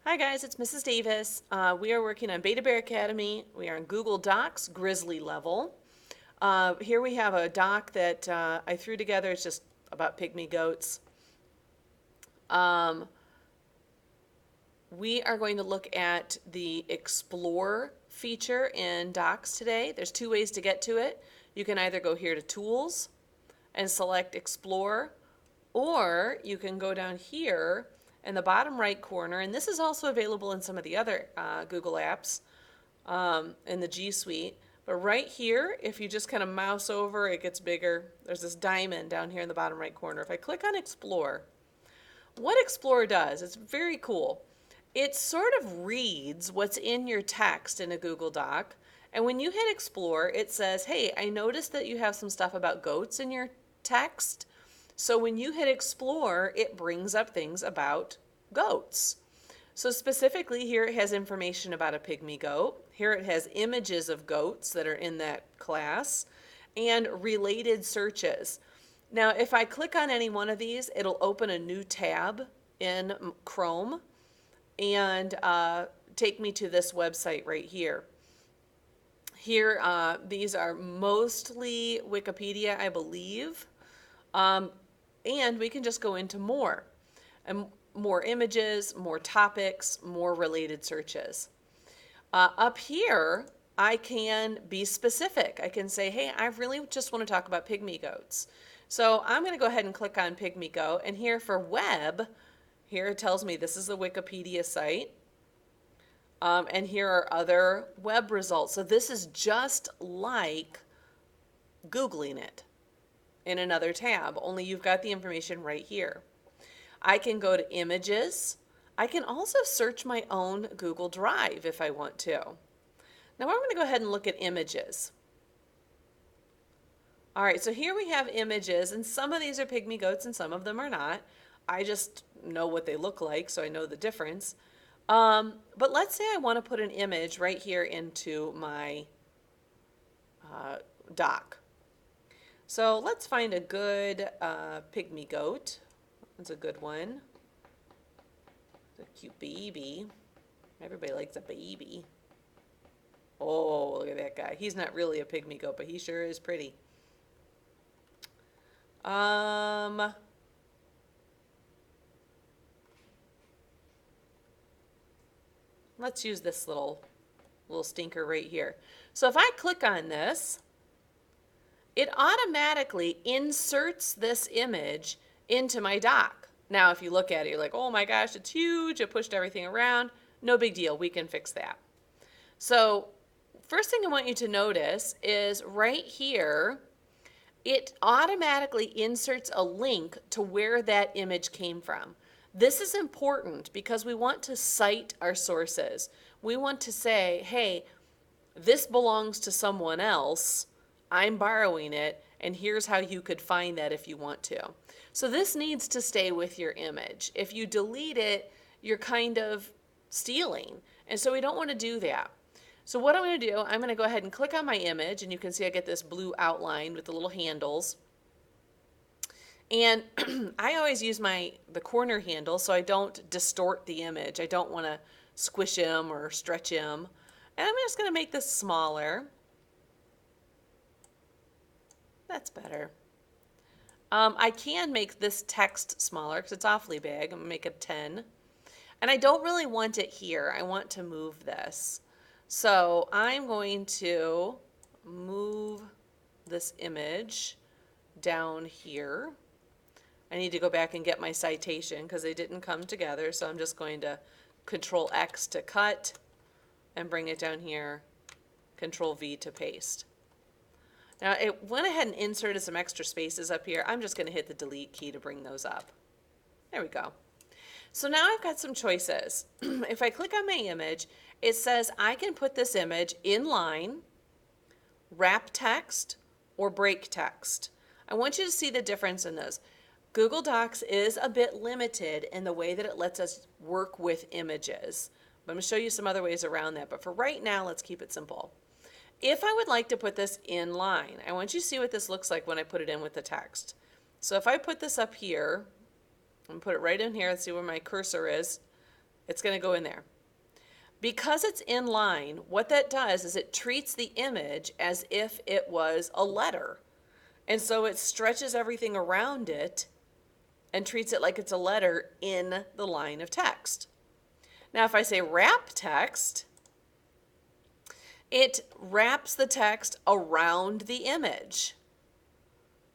Hi guys, it's Mrs. Davis. We are working on Beta Bear Academy. We are in Google Docs, Grizzly level. Here we have a doc that I threw together. It's just about pygmy goats. Um, we are going to look at the Explore feature in Docs today. There's two ways to get to it. You can either go here to Tools and select Explore, or you can go down here in the bottom right corner, and this is also available in some of the other Google apps in the G Suite. But right here, if you just kind of mouse over, it gets bigger. There's this diamond down here in the bottom right corner. If I click on Explore, what Explore does, it's very cool. It sort of reads what's in your text in a Google Doc. And when you hit Explore, it says, hey, I noticed that you have some stuff about goats in your text. So when you hit Explore, it brings up things about goats. So specifically here it has information about a pygmy goat. Here it has images of goats that are in that class and related searches. Now if I click on any one of these, it'll open a new tab in Chrome and take me to this website right here. Here, these are mostly Wikipedia, I believe. And we can just go into more and more images, more topics, more related searches. Up here, I can be specific. I can say, hey, I really just want to talk about pygmy goats. So I'm going to go ahead and click on pygmy goat. And here for web, here it tells me this is the Wikipedia site. And here are other web results. So this is just like Googling it in another tab, only you've got the information right here. I can go to images. I can also search my own Google Drive if I want to. Now I'm going to go ahead and look at images. All right, so here we have images, and some of these are pygmy goats and some of them are not. I just know what they look like, so I know the difference. But let's say I want to put an image right here into my doc. So let's find a good pygmy goat. That's a good one. It's a cute baby. Everybody likes a baby. Oh, look at that guy. He's not really a pygmy goat, but he sure is pretty. Let's use this little stinker right here. So if I click on this, it automatically inserts this image into my doc. Now, if you look at it, you're like, oh my gosh, it's huge. It pushed everything around. No big deal. We can fix that. So first thing I want you to notice is right here, it automatically inserts a link to where that image came from. This is important because we want to cite our sources. We want to say, hey, this belongs to someone else. I'm borrowing it, and here's how you could find that if you want to. So this needs to stay with your image. If you delete it, you're kind of stealing. And so we don't want to do that. So what I'm going to do, I'm going to go ahead and click on my image, and you can see I get this blue outline with the little handles. And I always use the corner handle so I don't distort the image. I don't want to squish him or stretch him. And I'm just going to make this smaller. That's better. I can make this text smaller because it's awfully big. I'm going to make it 10. And I don't really want it here. I want to move this. So I'm going to move this image down here. I need to go back and get my citation because they didn't come together. So I'm just going to Control X to cut and bring it down here. Control V to paste. Now it went ahead and inserted some extra spaces up here. I'm just going to hit the delete key to bring those up. There we go. So now I've got some choices. If I click on my image, it says I can put this image in line, wrap text, or break text. I want you to see the difference in those. Google Docs is a bit limited in the way that it lets us work with images. I'm going to show you some other ways around that, but for right now, let's keep it simple. If I would like to put this in line, I want you to see what this looks like when I put it in with the text. So if I put this up here, and put it right in here, let's see where my cursor is. It's going to go in there. Because it's inline, what that does is it treats the image as if it was a letter. And so it stretches everything around it and treats it like it's a letter in the line of text. Now, if I say wrap text, it wraps the text around the image,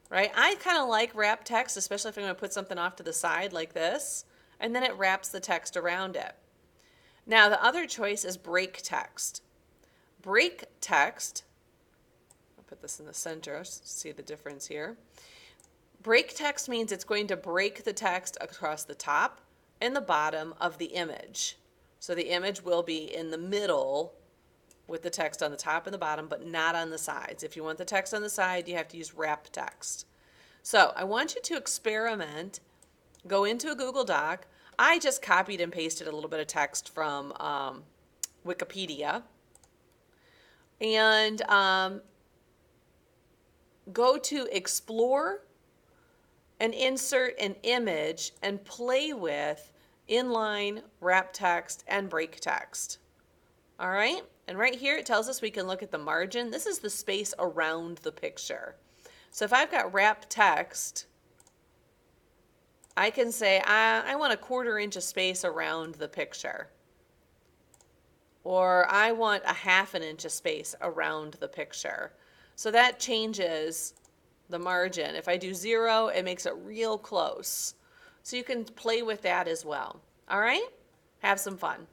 right? I kind of like wrap text, especially if I'm going to put something off to the side like this, and then it wraps the text around it. Now, the other choice is break text. Break text, I'll put this in the center, see the difference here. Break text means it's going to break the text across the top and the bottom of the image. So the image will be in the middle with the text on the top and the bottom, but not on the sides. If you want the text on the side, you have to use wrap text. So I want you to experiment. Go into a Google Doc. I just copied and pasted a little bit of text from Wikipedia. And go to Explore and insert an image and play with inline, wrap text, and break text. All right? And right here it tells us we can look at the margin. This is the space around the picture. So if I've got wrap text, I can say I want a 1/4 inch of space around the picture. Or I want a 1/2 inch of space around the picture. So that changes the margin. If I do 0, it makes it real close. So you can play with that as well. All right? Have some fun.